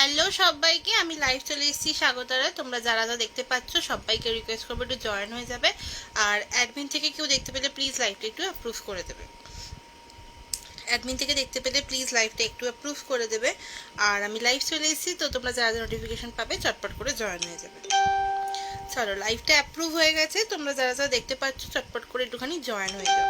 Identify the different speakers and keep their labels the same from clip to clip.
Speaker 1: Hello সবাইকে, আমি live চলে এসেছি স্বাগতারা। তোমরা যারা যা দেখতে পাচ্ছ সবাইকে রিকোয়েস্ট করবো একটু জয়েন হয়ে যাবে। আর অ্যাডমিন থেকে কেউ দেখতে পেলে প্লিজ লাইভটা একটু অ্যাপ্রুভ করে দেবে। অ্যাডমিন থেকে দেখতে পেলে প্লিজ লাইভটা একটু অ্যাপ্রুভ করে দেবে। আর আমি লাইভ চলে এসেছি, তো তোমরা যারা যা নোটিফিকেশন পাবে চটপট করে জয়েন হয়ে যাবে। চলো, লাইভটা অ্যাপ্রুভ হয়ে গেছে। তোমরা যারা যা দেখতে পাচ্ছ চটপট করে একটুখানি জয়েন হয়ে যাও।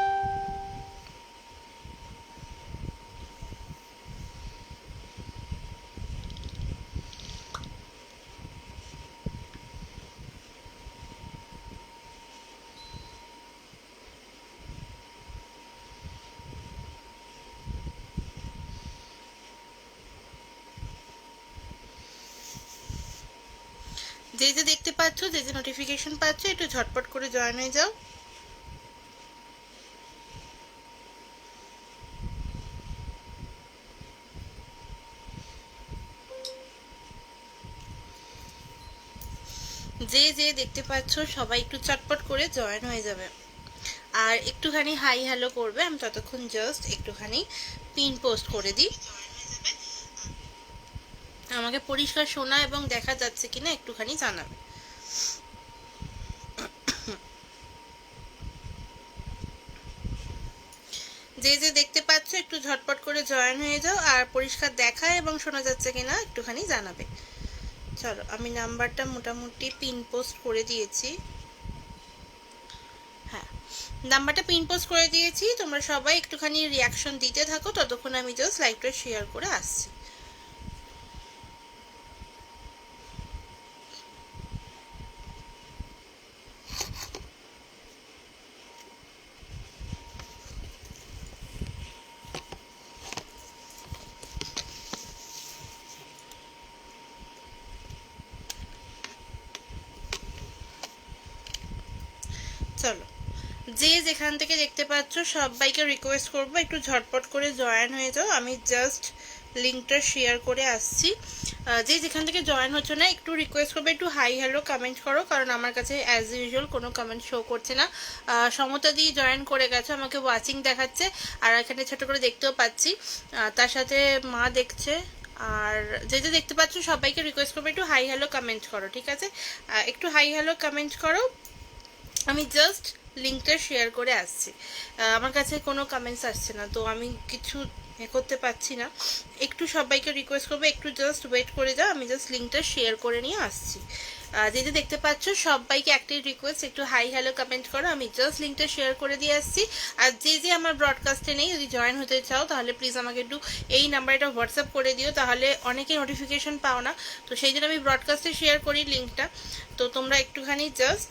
Speaker 1: যে যে দেখতে পাচ্ছ, যে যে নোটিফিকেশন পাচ্ছ, একটু ঝটপট করে জয়েন হয়ে যাও। যে যে দেখতে পাচ্ছ সবাই একটু চটপট করে জয়েন হয়ে যাবে। আর একটুখানি হাই হ্যালো করবে। আমি ততক্ষণ জাস্ট একটুখানি পিন পোস্ট করে দিই। আমাকে পরিষ্কার শোনা এবং দেখা যাচ্ছে কিনা একটুখানি জানাবে। যে যে দেখতে পাচ্ছ একটু ঝটপট করে জয়েন হয়ে যাও। আর পরিষ্কার দেখা এবং শোনা যাচ্ছে কিনা একটুখানি জানাবে। চলো, আমি নাম্বারটা মোটামুটি পিন পোস্ট করে দিয়েছি। হ্যাঁ, নাম্বারটা পিন পোস্ট করে দিয়েছি। তোমরা সবাই একটুখানি রিয়াকশন দিতে থাকো, ততক্ষণ আমি জাস্ট লাইভটা শেয়ার করে আসছি। চলো, যে যেখান থেকে দেখতে পাচ্ছ সবাইকে রিকোয়েস্ট করবো একটু ঝটপট করে জয়েন হয়ে যাও। আমি জাস্ট লিঙ্কটা শেয়ার করে আসছি। যে যেখান থেকে জয়েন হচ্ছে না একটু রিকোয়েস্ট করবে একটু হাই হ্যালো কমেন্ট করো, কারণ আমার কাছে অ্যাজ ইউজুয়াল কোনো কমেন্ট শো করছে না। সমতা দিয়ে জয়েন করে গেছে, আমাকে ওয়াচিং দেখাচ্ছে। আর এখানে ছোট করে দেখতেও পাচ্ছি, তার সাথে মা দেখছে। আর যে যে দেখতে পাচ্ছ সবাইকে রিকোয়েস্ট করবে একটু হাই হ্যালো কমেন্ট করো, ঠিক আছে? একটু হাই হ্যালো কমেন্ট করো। আমি জাস্ট লিঙ্কটা শেয়ার করে আসছি। আমার কাছে কোনো কমেন্টস আসছে না, তো আমি কিছু করতে পারছি না। একটু সবাইকে রিকোয়েস্ট করবো একটু জাস্ট ওয়েট করে যাও, আমি জাস্ট লিঙ্কটা শেয়ার করে নিয়ে আসছি। যে যে দেখতে পাচ্ছ সবাইকে একটাই রিকোয়েস্ট একটু হাই হ্যালো কমেন্ট করো। আমি জাস্ট লিঙ্কটা শেয়ার করে দিয়ে আসছি। আর যে যে আমার ব্রডকাস্টে নেই, যদি জয়েন হতে চাও তাহলে প্লিজ আমাকে একটু এই নাম্বারটা হোয়াটসঅ্যাপ করে দিও, তাহলে অনেকে নোটিফিকেশন পাও না। তো সেই জন্য আমি ব্রডকাস্টে শেয়ার করি লিঙ্কটা। তো তোমরা একটুখানি জাস্ট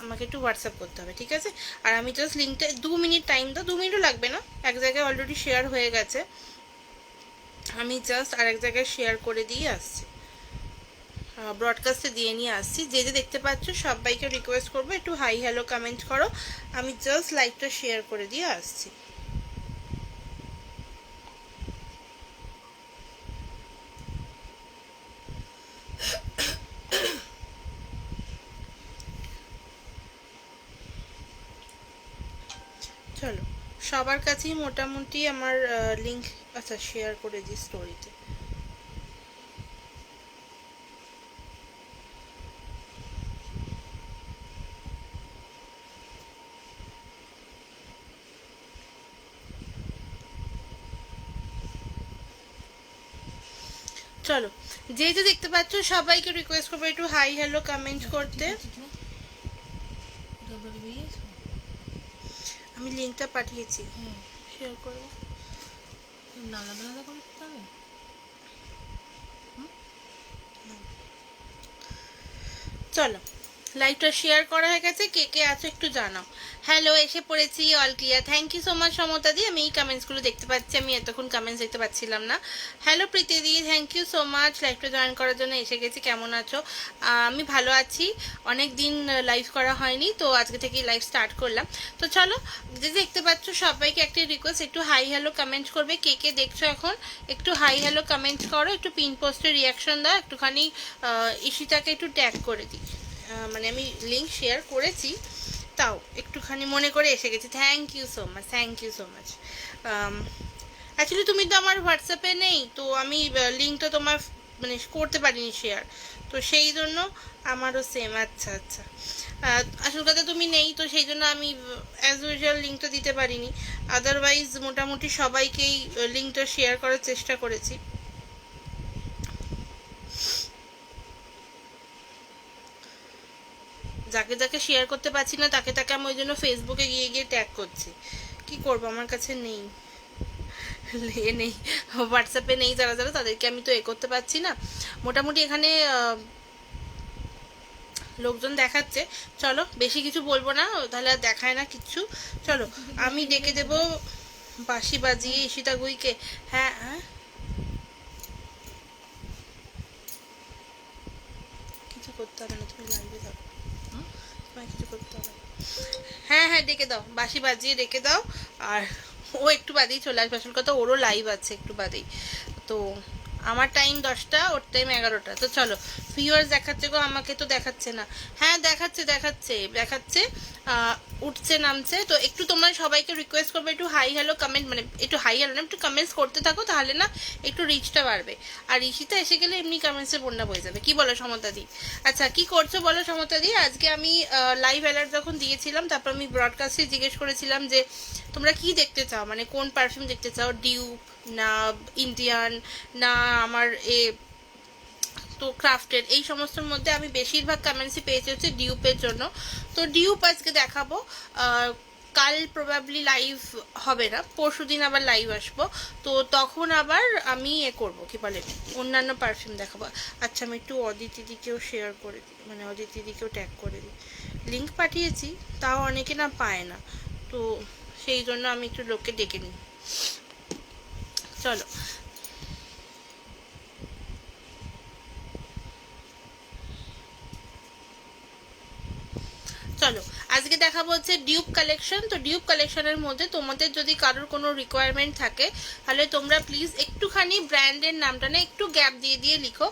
Speaker 1: আমাকে একটু হোয়াটসঅ্যাপ করতে হবে, ঠিক আছে? আর আমি জাস্ট লিঙ্কটা 2 মিনিট টাইম দাও, 2 মিনিটও লাগবে না, এক জায়গায় অলরেডি শেয়ার হয়ে গেছে। আমি জাস্ট আরেক জায়গায় শেয়ার করে দিয়ে আসছি, ব্রডকাস্টে দিয়ে নিয়ে আসছি। যে যে দেখতে পাচ্ছ সবাইকে রিকোয়েস্ট করবো একটু হাই হ্যালো কমেন্ট করো। আমি জাস্ট লাইভটা শেয়ার করে দিয়ে আসছি। চলো, সবার কাছেই মোটামুটি আমার লিঙ্ক আচ্ছা শেয়ার করে দিই স্টোরিতে। চলো, যে যে দেখতে পাচ্ছ সবাইকে রিকোয়েস্ট করবো একটু হাই হ্যালো কমেন্ট করতে। আমি লিঙ্কটা পাঠিয়েছি, শেয়ার করবো।
Speaker 2: আলাদা আলাদা করে দিতে হবে।
Speaker 1: চলো, লাইভটা শেয়ার করা হয়ে গেছে। কে কে আছো একটু জানাও। হ্যালো, এসে পড়েছি, all clear. Thank you so much Samata দি। আমি এই কমেন্টসগুলো দেখতে পাচ্ছি, আমি এতক্ষণ কমেন্টস দেখতে পাচ্ছিলাম না। হ্যালো প্রীতি দি, থ্যাংক ইউ সো মাচ লাইভটা জয়েন করার জন্য এসে গেছি। কেমন আছো? আমি ভালো আছি। অনেক দিন লাইভ করা হয়নি, তো আজকে থেকেই লাইভ স্টার্ট করলাম। তো চলো, যে দেখতে পাচ্ছ সবাইকে একটা রিকোয়েস্ট একটু হাই হ্যালো কমেন্ট করবে। কে কে দেখছো এখন একটু হাই হ্যালো কমেন্ট করো, একটু পিন পোস্টের রিয়াকশন দাও, একটুখানি ইশিতাকে একটু ট্যাগ করে দিই। মানে আমি লিঙ্ক শেয়ার করেছি, তাও একটুখানি মনে করে এসে গেছি। Thank you so much, thank you so much. Actually তুমি তো আমার হোয়াটসঅ্যাপে নেই, তো আমি লিঙ্কটা তোমার মানে করতে পারিনি শেয়ার, তো সেই জন্য আমারও সেম। আচ্ছা আচ্ছা, আসল কথা তুমি নেই, তো সেই জন্য আমি অ্যাজ ইউজুয়াল লিঙ্কটা দিতে পারিনি। আদারওয়াইজ মোটামুটি সবাইকেই লিঙ্কটা শেয়ার করার চেষ্টা করেছি। যাকে যাকে শেয়ার করতে পারছি না তাকে তাকে আমি ওই জন্য ফেসবুকে গিয়ে গিয়ে ট্যাগ করছি। কি করব, আমার কাছে নেই, নেই, হোয়াটসঅ্যাপে নেই যারা যারা, তাদেরকে আমি তো করতে পারছি না। মোটামুটি এখানে লোকজন দেখাচ্ছে। চলো বেশি কিছু বলবো না, তাহলে আর দেখায় না কিচ্ছু। চলো আমি ডেকে দেব বাঁশি বাজিয়ে ঈশিতা গুইকে। হ্যাঁ হ্যাঁ, কিছু করতে হবে না, তুমি লাইভে থাকো, তোমায় কিছু করতে হবে না। হ্যাঁ হ্যাঁ, ডেকে দাও, বাঁশি বাজিয়ে ডেকে দাও। আর ও একটু বাদেই চলে আসবে, আসল কথা ওরও লাইভ আছে একটু বাদেই। তো আমার টাইম 10টা, ওর টাইম 11টা। তো চলো, ভিউয়ার্স দেখাচ্ছে গো, আমাকে তো দেখাচ্ছে না। হ্যাঁ দেখাচ্ছে দেখাচ্ছে দেখাচ্ছে, উঠছে নামছে। তো একটু তোমরা সবাইকে রিকোয়েস্ট করবে একটু হাই হ্যালো কমেন্ট, মানে একটু হাই হ্যালো না, একটু কমেন্টস করতে থাকো, তাহলে না একটু রিচটা বাড়বে। আর ঈশিতা এসে গেলে এমনি কমেন্টসে বন্যা বয়ে যাবে। কি বলো সমতাদি? আচ্ছা কি করছো বলো সমতাদি? আজকে আমি লাইভ অ্যালার্ট যখন দিয়েছিলাম, তারপর আমি ব্রডকাস্টে জিজ্ঞেস করেছিলাম যে তোমরা কি দেখতে চাও, মানে কোন পারফিউম দেখতে চাও, ডিউপ না ইন্ডিয়ান না আমার তো ক্রাফটেড, এই সমস্তর মধ্যে আমি বেশিরভাগ কমেন্টসই পেয়েছি হচ্ছে ডিউপের জন্য। তো ডিউপ আজকে দেখাবো। কাল প্রবাবলি লাইভ হবে না, পরশু দিন আবার লাইভ আসবো, তো তখন আবার আমি করবো কি বলে অন্যান্য পারফিউম দেখাবো। আচ্ছা আমি একটু অদিতিদিকেও শেয়ার করে দিই, মানে অদিতিদিকেও ট্যাগ করে দিই। লিঙ্ক পাঠিয়েছি, তাও অনেকে না পায় না, তো সেই জন্য আমি একটু লোককে ডেকে নিই। চলো চলো আজকে দেখাবো হচ্ছে ডিউপ কালেকশন। তো ডিউপ কালেকশনের মধ্যে তোমাদের যদি কারোর কোনো রিকোয়ারমেন্ট থাকে, তাহলে তোমরা প্লিজ একটুখানি ব্র্যান্ডের নামটা না একটু গ্যাপ দিয়ে দিয়ে লিখো,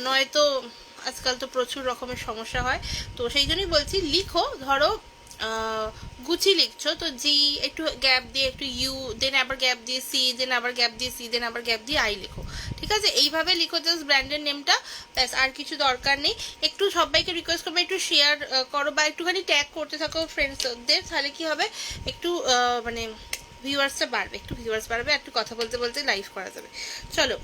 Speaker 1: নয়তো আজকাল তো প্রচুর রকমের সমস্যা হয়। তো সেই জন্যই বলছি লিখো, ধরো গুচি লিখছো তো জি, একটু গ্যাপ দিয়ে একটু ইউ, দেন আবার গ্যাপ দিয়ে সি, দেন আবার গ্যাপ দিয়ে সি, দেন আবার গ্যাপ দিয়ে আই লিখো। ঠিক আছে, এইভাবে লিখো জাস্ট ব্র্যান্ডের নেমটা, ব্যাস আর কিছু দরকার নেই। একটু সবাইকে রিকোয়েস্ট করবে একটু শেয়ার করো বা একটুখানি ট্যাগ করতে থাকো ফ্রেন্ডসদের, তাহলে কি হবে একটু মানে ভিউয়ার্সটা বাড়বে, একটু ভিউয়ার্স বাড়বে, একটু কথা বলতে বলতে লাইভ করা যাবে। চলো